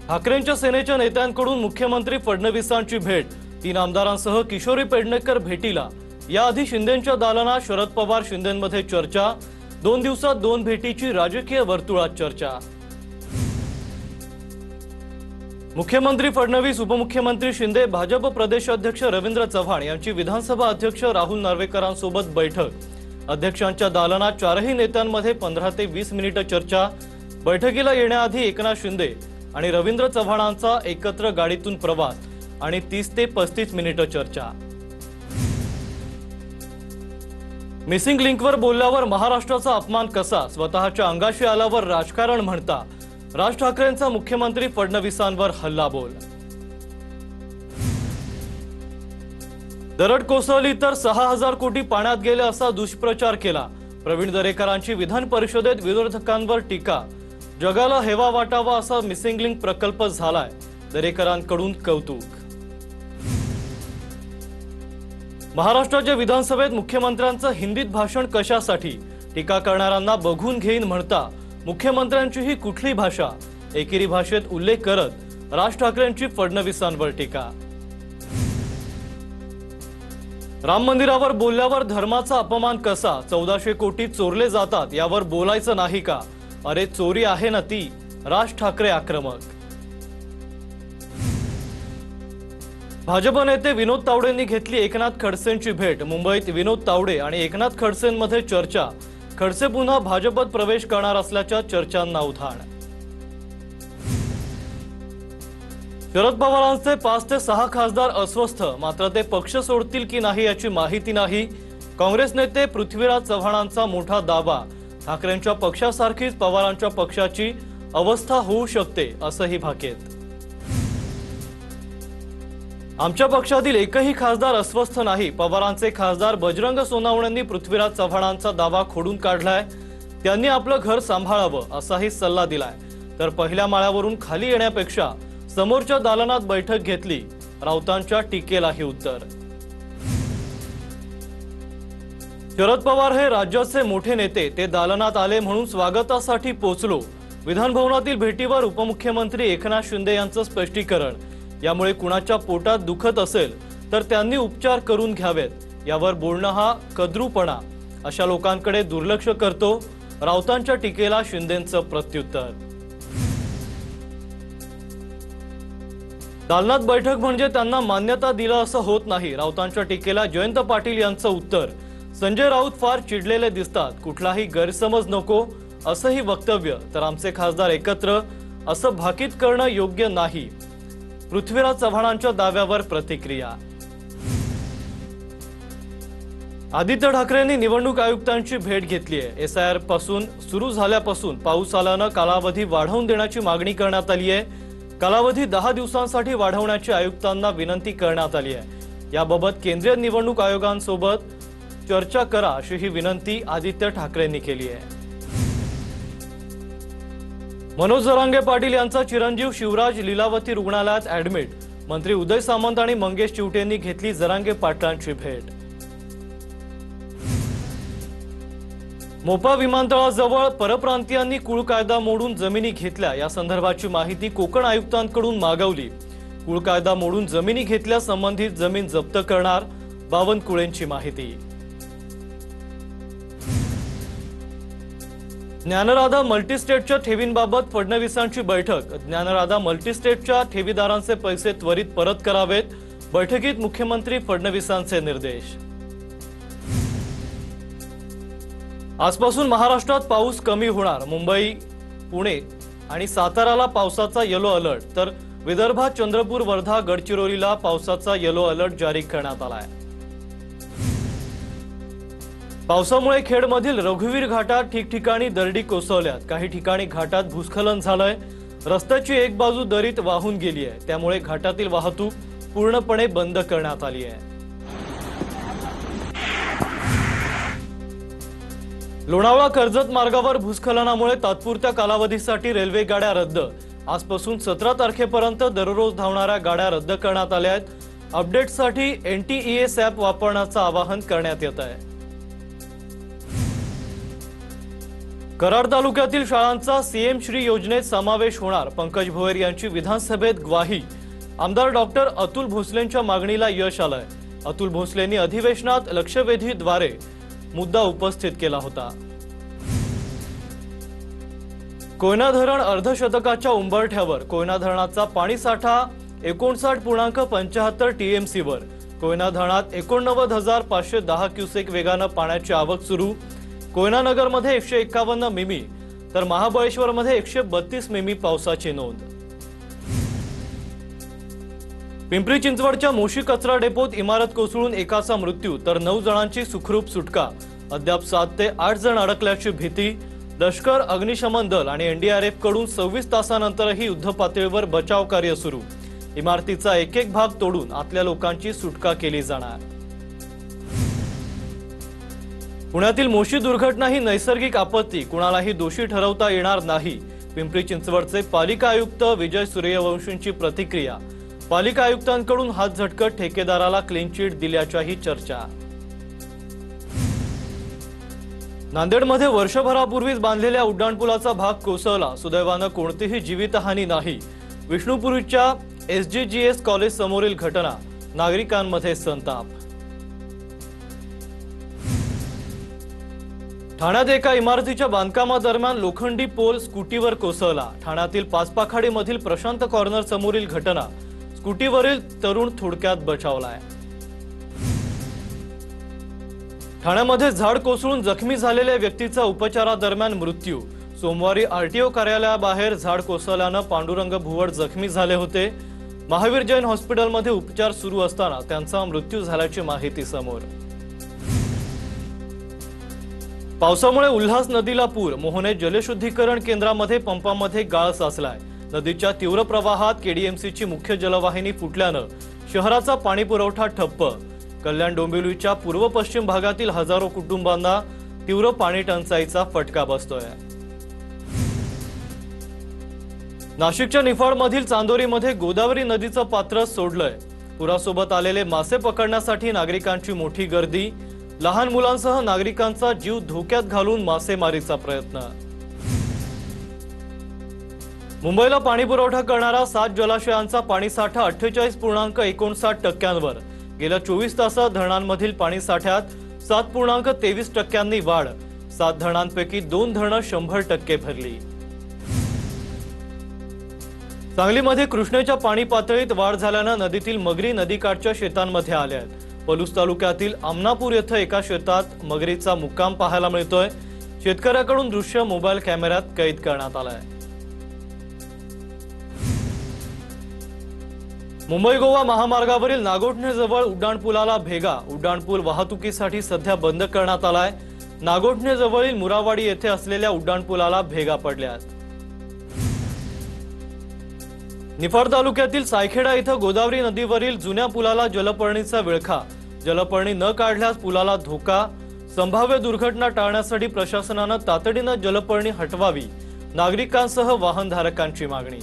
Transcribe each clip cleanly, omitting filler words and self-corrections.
ठाकरेंच्या सेनेच्या नेत्यांकडून मुख्यमंत्री फडणवीसांची भेट। 3 आमदारांसह किशोरी पेडणेकर भेटीला। याआधी शिंदेंच्या दालनात शरद पवार शिंदेंमध्ये चर्चा। 2 दिवसात 2 भेटीची राजकीय वर्तुळात चर्चा। मुख्यमंत्री फडणवीस, उपमुख्यमंत्री शिंदे, भाजप प्रदेशाध्यक्ष रवींद्र चव्हाण यांची विधानसभा अध्यक्ष राहुल नार्वेकरांसोबत बैठक। अध्यक्षांच्या दालनात 4ही नेत्यांमध्ये 15 ते 20 मिनिटे चर्चा। बैठकीला येण्याआधी एकनाथ शिंदे आणि रवींद्र चव्हाणांचा एकत्र गाडीतून प्रवास आणि 30 ते 35 मिनिटे चर्चा। मिसिंग लिंकवर बोलल्यावर महाराष्ट्राचा अपमान कसा? स्वतःच्या अंगाशी आल्यावर राजकारण म्हणता। राज ठाकरेंचा मुख्यमंत्री फडणवीसांवर हल्लाबोल। दरड कोसळली तर 6000 कोटी पाण्यात गेले असा दुष्प्रचार केला। प्रवीण दरेकरांची विधान परिषदेत विरोधकांवर टीका। जगाला हेवा वाटावा असा मिसिंग लिंक प्रकल्प झालाय, दरेकरांकडून कौतुक। महाराष्ट्राच्या विधानसभेत मुख्यमंत्र्यांचं हिंदीत भाषण कशासाठी? टीका करणाऱ्यांना बघून घेईन म्हणता मुख्यमंत्र्यांची ही कुठली भाषा? एकेरी भाषेत उल्लेख करत राज ठाकरेंची फडणवीसांवर टीका। राम मंदिरावर बोलल्यावर धर्माचा अपमान कसा? 1400 कोटी चोरले जातात यावर बोलायचं नाही का? अरे चोरी आहे ना ती, राज ठाकरे आक्रमक। भाजप नेते विनोद तावडेंनी घेतली एकनाथ खडसेंची भेट। मुंबईत विनोद तावडे आणि एकनाथ खडसेंमध्ये चर्चा। खडसे पुन्हा भाजपत प्रवेश करणार असल्याच्या चर्चांना उधाण। शरद पवारांचे 5 ते 6 खासदार अस्वस्थ, मात्र ते पक्ष सोडतील की नाही याची माहिती नाही। काँग्रेस नेते पृथ्वीराज चव्हाणांचा मोठा दावा। ठाकरेंच्या पक्षासारखीच पवारांच्या पक्षाची अवस्था होऊ शकते असंही भाकेत। आमच्या पक्षातील एकही खासदार अस्वस्थ नाही। पवारांचे खासदार बजरंग सोनावणेंनी पृथ्वीराज चव्हाणांचा दावा खोडून काढलाय। त्यांनी आपलं घर सांभाळावं असाही सल्ला दिलाय। तर पहिल्या माळ्यावरून खाली येण्यापेक्षा समोरच्या दालनात बैठक घेतली, राऊतांच्या टीकेलाही उत्तर। शरद पवार हे राज्याचे मोठे नेते, ते दालनात आले म्हणून स्वागतासाठी पोचलो। विधानभवनातील भेटीवर उपमुख्यमंत्री एकनाथ शिंदे यांचं स्पष्टीकरण। यामुळे कुणाच्या पोटात दुखत असेल तर त्यांनी उपचार करून घ्यावेत, यावर बोलणं हा कद्रूपणा, अशा लोकांकडे दुर्लक्ष करतो। राऊतांच्या टीकेला शिंदेंचं प्रत्युत्तर। दालनात बैठक म्हणजे त्यांना मान्यता दिलं असं होत नाही। राऊतांच्या टीकेला जयंत पाटील यांचं उत्तर। संजय राऊत फार चिडलेले दिसतात, कुठलाही गैरसमज नको असंही वक्तव्य। तर आमचे खासदार एकत्र असं भाकीत करणं योग्य नाही। पृथ्वीराज चव्हाणांच्या दाव्यावर प्रतिक्रिया। आदित्य ठाकरेंनी निवडणूक आयुक्तांची भेट घेतली आहे। SIR पासून सुरू झाल्यापासून पाऊस आल्यानं कालावधी वाढवून देण्याची मागणी करण्यात आली आहे। कालावधी 10 दिवसांसाठी वाढवण्याची आयुक्तांना विनंती करण्यात आली आहे। याबाबत केंद्रीय निवडणूक आयोगासोबत चर्चा करा अशी ही विनंती आदित्य ठाकरेंनी केली आहे। मनोज जरांगे पाटील यांचा चिरंजीव शिवराज लीलावती रुग्णालयात ऍडमिट। मंत्री उदय सामंत आणि मंगेश चिवटेंनी घेतली जरांगे पाटलांची भेट। मोपा विमानतळाजवळ परप्रांतीयांनी कुळ कायदा मोडून जमिनी घेतल्या, या संदर्भाची माहिती कोकण आयुक्तांकडून मागवली। कुळ कायदा मोडून जमिनी घेतल्या, संबंधित जमीन जप्त करणार, बावनकुळेंची माहिती। ज्ञानराधा मल्टीस्टेटच्या ठेवींबाबत फडणवीसांची बैठक। ज्ञानराधा मल्टीस्टेटच्या ठेवीदारांचे पैसे त्वरित परत करावेत। बैठकीत मुख्यमंत्री फडणवीसांचे निर्देश। आजपासून महाराष्ट्रात पाऊस कमी होणार। मुंबई, पुणे आणि साताराला पावसाचा येलो अलर्ट, तर विदर्भात चंद्रपूर, वर्धा, गडचिरोलीला पावसाचा येलो अलर्ट जारी करण्यात आलाय। पावसामुळे खेडमधील रघुवीर घाटात ठिकठिकाणी दरडी कोसळल्यात। काही ठिकाणी घाटात भूस्खलन झालंय। रस्त्याची एक बाजू दरीत वाहून गेली आहे, त्यामुळे घाटातील वाहतूक पूर्णपणे बंद करण्यात आली आहे। लोणावळा कर्जत मार्गावर भूस्खलनामुळे तात्पुरत्या कालावधीसाठी रेल्वे गाड्या रद्द। आजपासून 17 तारखेपर्यंत दररोज धावणाऱ्या गाड्या रद्द करण्यात आल्या आहेत। अपडेटसाठी NTES ॲप वापरण्याचं आवाहन करण्यात येत आहे। कराड तालुक्यातील शाळांचा सीएम श्री योजनेत समावेश होणार, पंकज भोयर यांची विधानसभेत ग्वाही। आमदार डॉक्टर अतुल भोसलेंच्या मागणीला यश आलंय। अतुल भोसलेंनी अधिवेशनात लक्षवेधीद्वारे मुद्दा उपस्थित केला होता। कोयना धरण अर्धशतकाच्या उंबरठ्यावर, कोयना धरणाचा पाणीसाठा 59.75 टीएमसी वर। कोयना धरणात 89,510 क्युसेक वेगाने पाण्याची आवक सुरू। कोयना नगर मध्ये 151 मिमी तर महाबळेश्वर मध्ये 132 मिमी पावसाची नोंद। पिंपरी चिंचवडच्या मोशी कचरा डेपोत इमारत कोसळून एकाचा मृत्यू तर 9 जणांची सुखरूप सुटका। अद्याप 7 ते 8 जण अडकल्याची भीती। लष्कर, अग्निशमन दल आणि एनडीआरएफ कडून 26 तासानंतरही युद्ध पातळीवर बचाव कार्य सुरू। इमारतीचा एक भाग तोडून आतल्या लोकांची सुटका केली जाणार। पुण्यातील मोशी दुर्घटना ही नैसर्गिक आपत्ती, कुणालाही दोषी ठरवता येणार नाही। पिंपरी चिंचवडचे पालिका आयुक्त विजय सूर्यवंशींची प्रतिक्रिया। पालिका आयुक्तांकडून हात झटकत ठेकेदाराला क्लीन चिट दिल्याच्याही चर्चा। नांदेडमध्ये वर्षभरापूर्वीच बांधलेल्या उड्डाणपुलाचा भाग कोसळला, सुदैवाने कोणतीही जीवितहानी नाही। विष्णुपुरीच्या एसजीजीएस कॉलेज समोरील घटना, नागरिकांमध्ये संताप। ठाण्यात एका इमारतीच्या बांधकामादरम्यान लोखंडी पोल स्कूटीवर कोसळला। ठाण्यातील पाचपाखाडीमधील प्रशांत कॉर्नर समोरील घटना, स्कूटीवरील तरुण थोडक्यात बचावलाय। ठाण्यामध्ये झाड कोसळून जखमी झालेल्या व्यक्तीचा उपचारादरम्यान मृत्यू। सोमवारी आरटीओ कार्यालयाबाहेर झाड कोसळल्याने पांडुरंग भुवड जखमी झाले होते। महावीर जैन हॉस्पिटलमध्ये उपचार सुरू असताना त्यांचा मृत्यू झाल्याची माहिती समोर। पावसामुळे उल्हास नदीला पूर, मोहने जलशुद्धीकरण केंद्रामध्ये पंपामध्ये गाळ साचलाय। नदीच्या तीव्र प्रवाहात केडीएमसीची मुख्य जलवाहिनी फुटल्याने शहराचा पाणी पुरवठा ठप्प। कल्याण डोंबिवलीच्या पूर्व पश्चिम भागातील हजारो कुटुंबांना तीव्र पाणी टंचाईचा फटका बसतोय। नाशिकच्या निफाडमधील चांदोरीमध्ये गोदावरी नदीचं पात्र सोडलंय। पुरासोबत आलेले मासे पकडण्यासाठी नागरिकांची मोठी गर्दी। लहान मुलांसह नागरिकांचा जीव धोक्यात घालून मासेमारीचा प्रयत्न। मुंबईला पाणी पुरवठा करणारा 7 जलाशयांचा पाणीसाठा 48.59%वर। गेल्या 24 तासात धरणांमधील पाणीसाठ्यात 7.23% वाढ। 7 धरणांपैकी 2 धरणं 100% भरली। सांगलीमध्ये कृष्णेच्या पाणी पातळीत वाढ झाल्याने नदीतील मगरी नदीकाठच्या शेतांमध्ये आल्या आहेत। पलूस तालुक्यातील आमनापूर येथे एका शेतात मगरीचा मुक्काम पाहायला मिळतोय। शेतकऱ्याकडून दृश्य मोबाईल कॅमेऱ्यात कैद करण्यात आलंय। मुंबई गोवा महामार्गावरील नागोठणेजवळ उड्डाणपुलाला भेगा। उड्डाणपूल वाहतुकीसाठी सध्या बंद करण्यात आलाय। नागोठणेजवळील मुरावाडी येथे असलेल्या उड्डाणपुलाला भेगा पडल्यात। निफाड तालुक्यातील सायखेडा इथं गोदावरी नदीवरील जुन्या पुलाला जलपर्णीचा विळखा। जलपर्णी न काढल्यास पुलाला धोका। संभाव्य दुर्घटना टाळण्यासाठी प्रशासनाने तातडीने जलपर्णी हटवावी, नागरिकांसह वाहनधारकांची मागणी।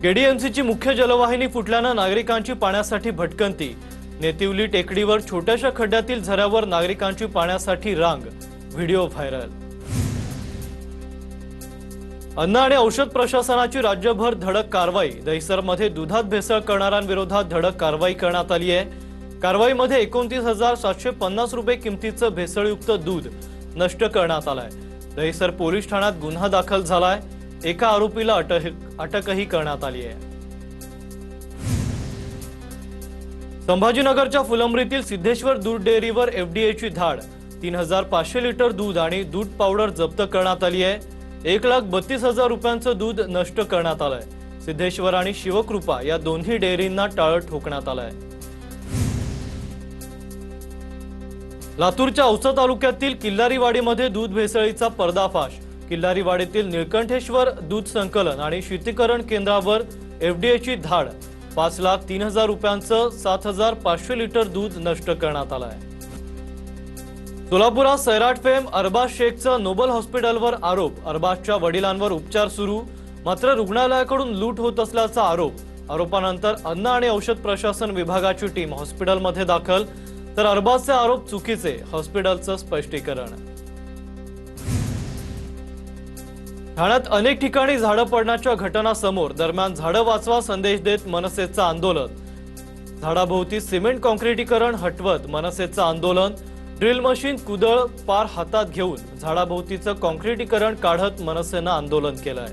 केडीएमसीची मुख्य जलवाहिनी फुटल्याने नागरिकांची पाण्यासाठी भटकंती। नेतिवली टेकडीवर छोट्याशा खड्ड्यातील झऱ्यावर नागरिकांची पाण्यासाठी रांग, व्हिडिओ व्हायरल। अन्न आणि औषध प्रशासनाची राज्यभर धडक कारवाई। दहिसरमध्ये दुधात भेसळ करणाऱ्यांविरोधात धडक कारवाई करण्यात आली आहे। कारवाईमध्ये 29,750 रुपये किमतीचं भेसळयुक्त दूध नष्ट करण्यात आलंय। दहिसर पोलीस ठाण्यात गुन्हा दाखल झालाय। एका आरोपीला अटकही करण्यात आली आहे। संभाजीनगरच्या फुलंब्रीतील सिद्धेश्वर दूध डेअरीवर एफडीएची धाड। 3,500 लिटर दूध आणि दूध पावडर जप्त करण्यात आली आहे। 1,32,000 रुपयांचं दूध नष्ट करण्यात आलंय। सिद्धेश्वर आणि शिवकृपा या दोन्ही डेअरींना टाळं ठोकण्यात आलंय। लातूरच्या औसा तालुक्यातील किल्लारीवाडीमध्ये दूध भेसळीचा पर्दाफाश। किल्लारीवाडीतील निळकंठेश्वर दूध संकलन आणि शीतीकरण केंद्रावर एफडीएची धाड। 5,03,000 रुपयांचं 7,500 लिटर दूध नष्ट करण्यात आलंय। सोलापुरात सैराट फेम अरबाज शेखचा नोबल हॉस्पिटलवर आरोप। अरबाजच्या वडिलांवर उपचार सुरू, मात्र रुग्णालयाकडून लूट होत असल्याचा आरोप। आरोपानंतर अन्न आणि औषध प्रशासन विभागाची टीम हॉस्पिटलमध्ये दाखल, तर अरबाजचे आरोप चुकीचे, हॉस्पिटलचं स्पष्टीकरण। ठाण्यात अनेक ठिकाणी झाडं पडण्याच्या घटना समोर. दरम्यान झाडं वाचवा संदेश देत मनसेचं आंदोलन. झाडाभोवती सिमेंट काँक्रिटीकरण हटवत मनसेचं आंदोलन. ड्रिल मशीन कुदळ पार हातात घेऊन झाडाभोवतीचं काँक्रिटीकरण काढत मनसेनं आंदोलन केलंय.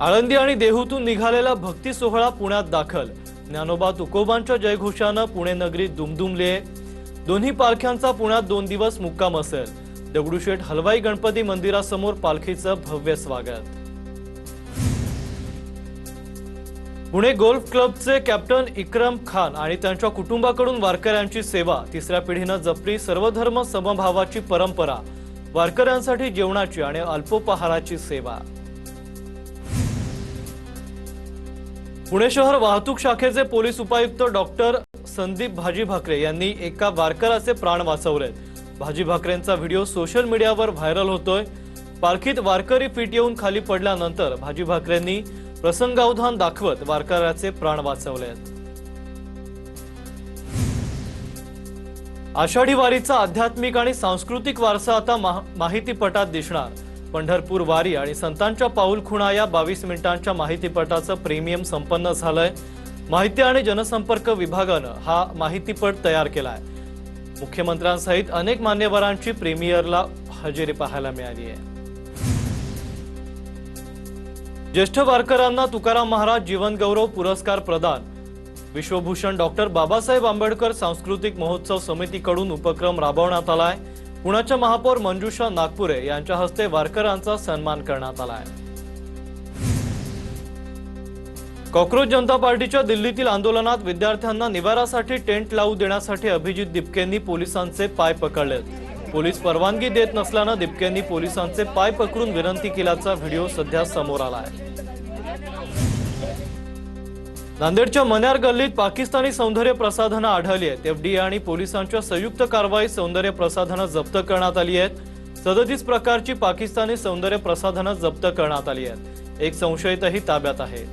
आळंदी आणि देहूतून निघालेला भक्ती सोहळा पुण्यात दाखल. ज्ञानोबा तुकोबांच्या जयघोषानं पुणे नगरी दुमदुमलीये. दोन्ही पालख्यांचा पुण्यात 2 दिवस मुक्काम असेल. दगडूशेठ हलवाई गणपती मंदिरासमोर पालखीचं भव्य स्वागत. पुणे गोल्फ क्लबचे कॅप्टन इक्रम खान आणि त्यांच्या कुटुंबाकडून वारकऱ्यांची सेवा. 3ऱ्या पिढीनं जपली सर्वधर्म समभावाची परंपरा. वारकऱ्यांसाठी जेवणाची आणि अल्पोपहाराची सेवा. पुणे शहर वाहतूक शाखेचे पोलीस उपायुक्त डॉक्टर संदीप भाजी भाकरे यांनी एका वारकऱ्याचे प्राण वाचवलेत. भाजी भाकरेंचा व्हिडिओ सोशल मीडियावर व्हायरल होतोय. पालखीत वारकरी फिट येऊन खाली पडल्यानंतर भाजी भाकरेंनी प्रसंगावधान दाखवत वारकऱ्याचे प्राण वाचवलेत. आषाढी वारीचा आध्यात्मिक आणि सांस्कृतिक वारसा आता माहितीपटात दिसणार. पंढरपूर वारी आणि संतांच्या पाऊलखुणा या 22 मिनिटांच्या माहितीपटाचं प्रीमियम संपन्न झालंय. माहिती आणि जनसंपर्क विभागानं हा माहितीपट तयार केलाय. मुख्यमंत्र्यांसहित अनेक मान्यवरांची प्रीमियरला हजेरी पाहायला मिळाली आहे. ज्येष्ठ वारकऱ्यांना तुकाराम महाराज जीवन गौरव पुरस्कार प्रदान. विश्वभूषण डॉक्टर बाबासाहेब आंबेडकर सांस्कृतिक महोत्सव समितीकडून उपक्रम राबवण्यात आलाय. पुण्याच्या महापौर मंजुषा नागपुरे यांच्या हस्ते वारकऱ्यांचा सन्मान करण्यात आलाय. कॉक्रोच जनता पार्टीच्या दिल्लीतील आंदोलनात विद्यार्थ्यांना निवारासाठी टेंट लावू देण्यासाठी अभिजित दिपकेंनी पोलिसांचे पाय पकडलेत. पोलीस परवानगी देत नसल्यानं दिपकेंनी पोलिसांचे पाय पकडून विनंती केल्याचा व्हिडिओ सध्या समोर आलाय. नांदेडच्या मन्यार गल्लीत पाकिस्तानी सौंदर्य प्रसाधनं आढळली आहेत. एफडीए आणि पोलिसांच्या संयुक्त कारवाईत सौंदर्य प्रसाधनं जप्त करण्यात आली आहेत. 37 प्रकारची पाकिस्तानी सौंदर्य प्रसाधनं जप्त करण्यात आली आहेत. एक संशयितही ताब्यात आहे.